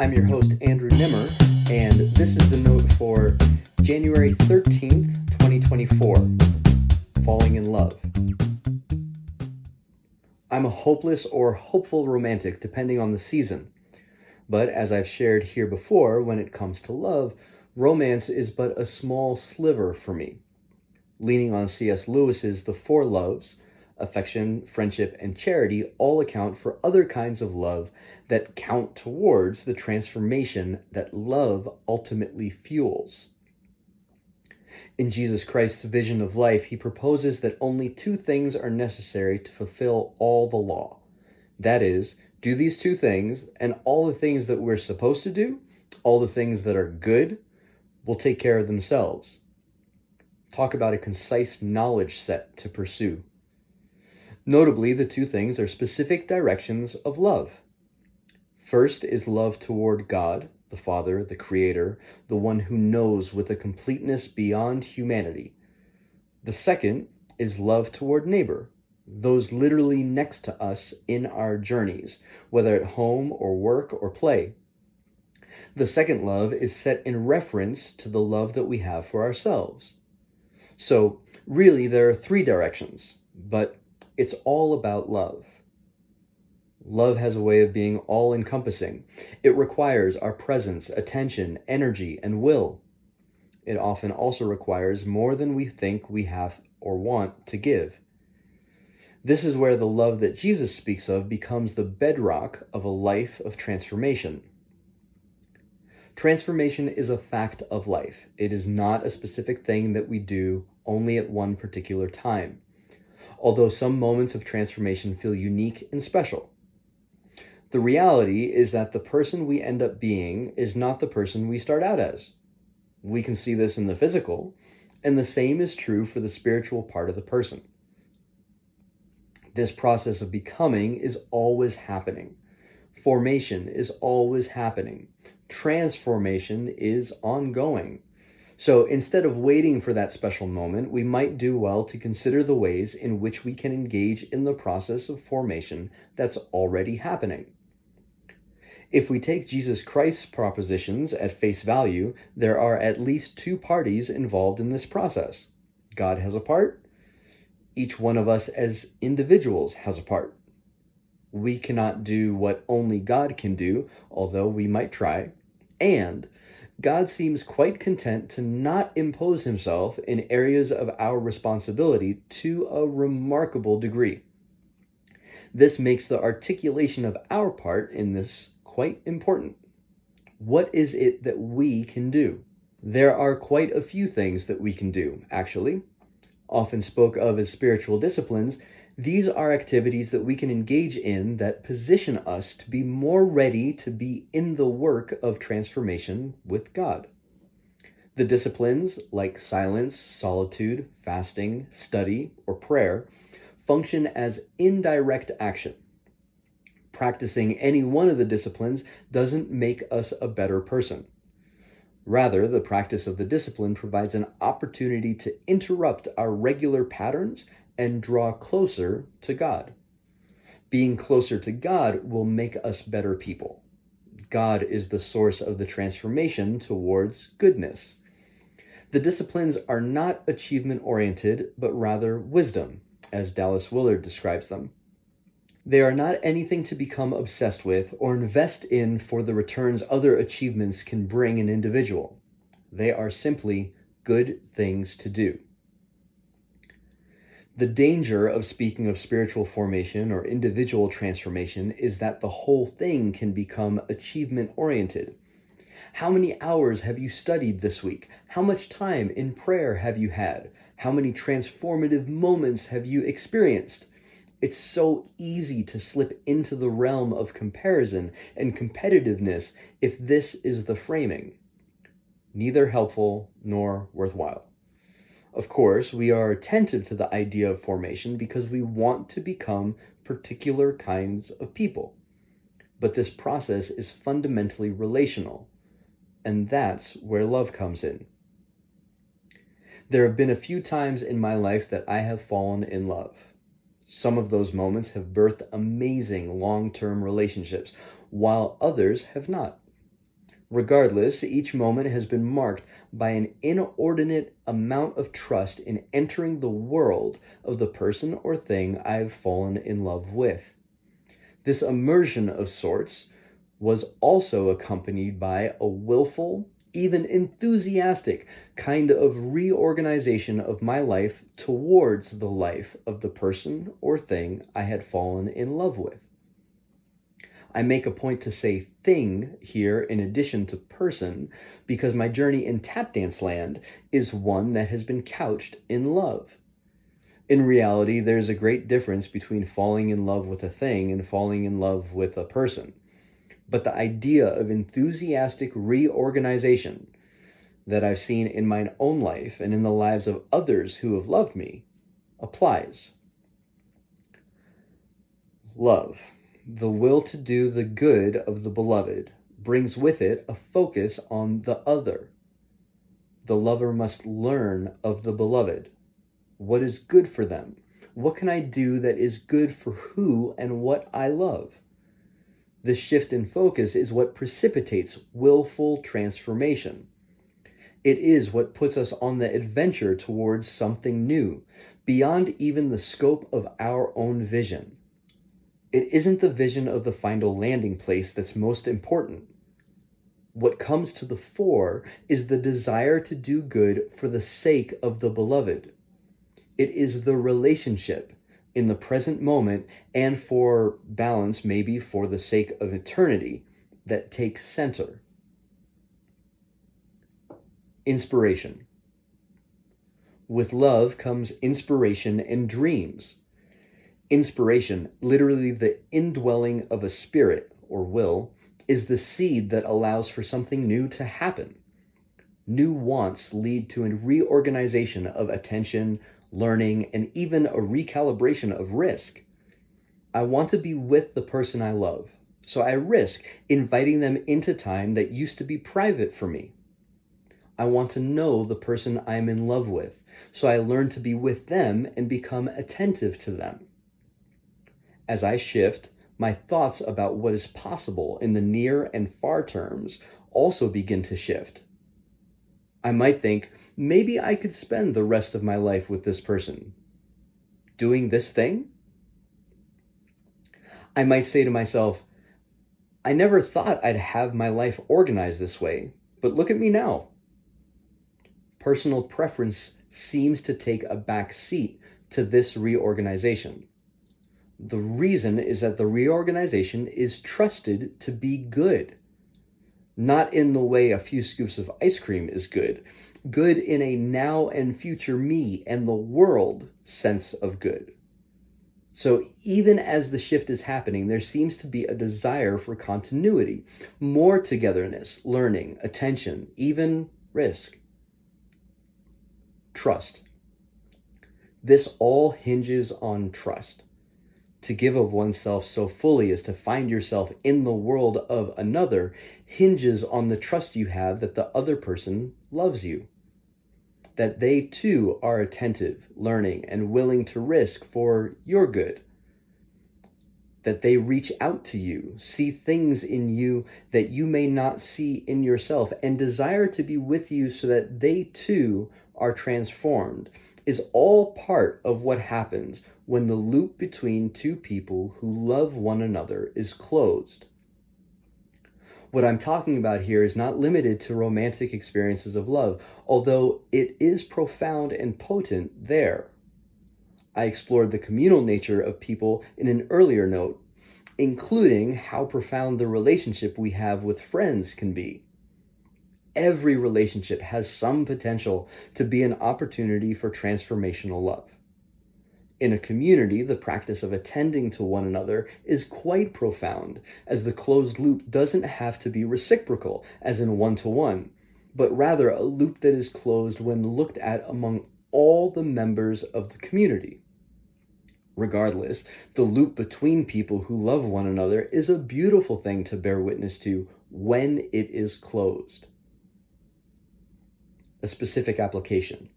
I'm your host, Andrew Nemr, and this is the note for January 13th, 2024, Falling in Love. I'm a hopeless or hopeful romantic, depending on the season. But as I've shared here before, when it comes to love, romance is but a small sliver for me. Leaning on C.S. Lewis's The Four Loves, affection, friendship, and charity all account for other kinds of love that count towards the transformation that love ultimately fuels. In Jesus Christ's vision of life, he proposes that only two things are necessary to fulfill all the law. That is, do these two things, and all the things that we're supposed to do, all the things that are good, will take care of themselves. Talk about a concise knowledge set to pursue. Notably, the two things are specific directions of love. First is love toward God, the Father, the Creator, the one who knows with a completeness beyond humanity. The second is love toward neighbor, those literally next to us in our journeys, whether at home or work or play. The second love is set in reference to the love that we have for ourselves. So, really, there are three directions, but it's all about love. Love has a way of being all-encompassing. It requires our presence, attention, energy, and will. It often also requires more than we think we have or want to give. This is where the love that Jesus speaks of becomes the bedrock of a life of transformation. Transformation is a fact of life. It is not a specific thing that we do only at one particular time, although some moments of transformation feel unique and special. The reality is that the person we end up being is not the person we start out as. We can see this in the physical, and the same is true for the spiritual part of the person. This process of becoming is always happening. Formation is always happening. Transformation is ongoing. So instead of waiting for that special moment, we might do well to consider the ways in which we can engage in the process of formation that's already happening. If we take Jesus Christ's propositions at face value, there are at least two parties involved in this process. God has a part. Each one of us as individuals has a part. We cannot do what only God can do, although we might try. And God seems quite content to not impose himself in areas of our responsibility to a remarkable degree. This makes the articulation of our part in this quite important. What is it that we can do? There are quite a few things that we can do, actually. Often spoke of as spiritual disciplines, these are activities that we can engage in that position us to be more ready to be in the work of transformation with God. The disciplines, like silence, solitude, fasting, study, or prayer, function as indirect action. Practicing any one of the disciplines doesn't make us a better person. Rather, the practice of the discipline provides an opportunity to interrupt our regular patterns and draw closer to God. Being closer to God will make us better people. God is the source of the transformation towards goodness. The disciplines are not achievement-oriented, but rather wisdom, as Dallas Willard describes them. They are not anything to become obsessed with or invest in for the returns other achievements can bring an individual. They are simply good things to do. The danger of speaking of spiritual formation or individual transformation is that the whole thing can become achievement-oriented. How many hours have you studied this week? How much time in prayer have you had? How many transformative moments have you experienced? It's so easy to slip into the realm of comparison and competitiveness if this is the framing. Neither helpful nor worthwhile. Of course, we are attentive to the idea of formation because we want to become particular kinds of people. But this process is fundamentally relational, and that's where love comes in. There have been a few times in my life that I have fallen in love. Some of those moments have birthed amazing long-term relationships, while others have not. Regardless, each moment has been marked by an inordinate amount of trust in entering the world of the person or thing I've fallen in love with. This immersion of sorts was also accompanied by a willful, even enthusiastic kind of reorganization of my life towards the life of the person or thing I had fallen in love with. I make a point to say thing here in addition to person because my journey in tap dance land is one that has been couched in love. In reality, there's a great difference between falling in love with a thing and falling in love with a person. But the idea of enthusiastic reorganization that I've seen in my own life and in the lives of others who have loved me applies. Love, the will to do the good of the beloved, brings with it a focus on the other. The lover must learn of the beloved. What is good for them? What can I do that is good for who and what I love? This shift in focus is what precipitates willful transformation. It is what puts us on the adventure towards something new, beyond even the scope of our own vision. It isn't the vision of the final landing place that's most important. What comes to the fore is the desire to do good for the sake of the beloved. It is the relationship in the present moment and for balance, maybe for the sake of eternity, that takes center. Inspiration. With love comes inspiration and dreams. Inspiration, literally the indwelling of a spirit or will, is the seed that allows for something new to happen. New wants lead to a reorganization of attention, learning, and even a recalibration of risk. I want to be with the person I love, so I risk inviting them into time that used to be private for me. I want to know the person I'm in love with, so I learn to be with them and become attentive to them. As I shift, my thoughts about what is possible in the near and far terms also begin to shift. I might think, maybe I could spend the rest of my life with this person. Doing this thing? I might say to myself, I never thought I'd have my life organized this way, but look at me now. Personal preference seems to take a back seat to this reorganization. The reason is that the reorganization is trusted to be good. Not in the way a few scoops of ice cream is good. Good in a now and future me and the world sense of good. So even as the shift is happening, there seems to be a desire for continuity, more togetherness, learning, attention, even risk. Trust. This all hinges on trust. To give of oneself so fully as to find yourself in the world of another hinges on the trust you have that the other person loves you, that they too are attentive, learning, and willing to risk for your good, that they reach out to you, see things in you that you may not see in yourself, and desire to be with you so that they too are transformed, is all part of what happens when the loop between two people who love one another is closed. What I'm talking about here is not limited to romantic experiences of love, although it is profound and potent there. I explored the communal nature of people in an earlier note, including how profound the relationship we have with friends can be. Every relationship has some potential to be an opportunity for transformational love. In a community, the practice of attending to one another is quite profound, as the closed loop doesn't have to be reciprocal, as in one-to-one, but rather a loop that is closed when looked at among all the members of the community. Regardless, the loop between people who love one another is a beautiful thing to bear witness to when it is closed. A specific application.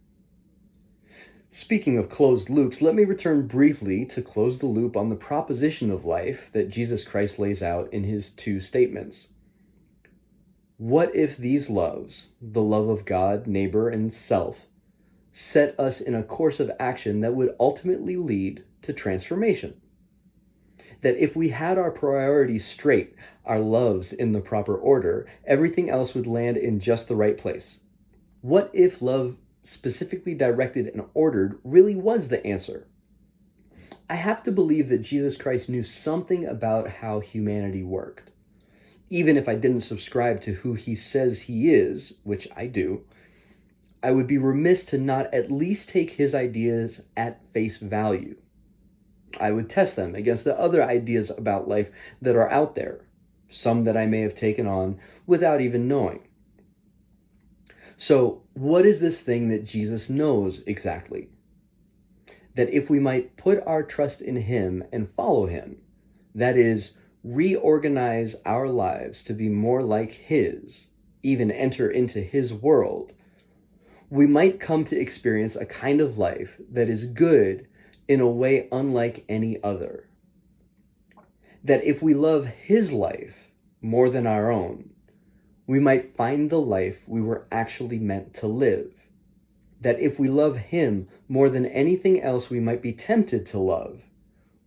Speaking of closed loops, let me return briefly to close the loop on the proposition of life that Jesus Christ lays out in his two statements. What if these loves, the love of God, neighbor, and self, set us in a course of action that would ultimately lead to transformation? That if we had our priorities straight, our loves in the proper order, everything else would land in just the right place. What if love, specifically directed and ordered, really was the answer? I have to believe that Jesus Christ knew something about how humanity worked. Even if I didn't subscribe to who he says he is, which I do, I would be remiss to not at least take his ideas at face value. I would test them against the other ideas about life that are out there, some that I may have taken on without even knowing. So, what is this thing that Jesus knows exactly? That if we might put our trust in him and follow him, that is, reorganize our lives to be more like his, even enter into his world, we might come to experience a kind of life that is good in a way unlike any other. That if we love his life more than our own, we might find the life we were actually meant to live. That if we love him more than anything else we might be tempted to love,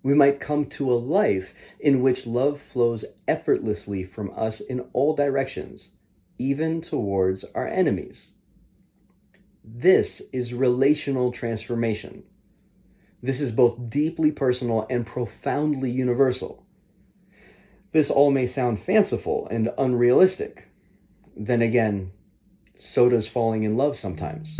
we might come to a life in which love flows effortlessly from us in all directions, even towards our enemies. This is relational transformation. This is both deeply personal and profoundly universal. This all may sound fanciful and unrealistic. Then again, so does falling in love sometimes.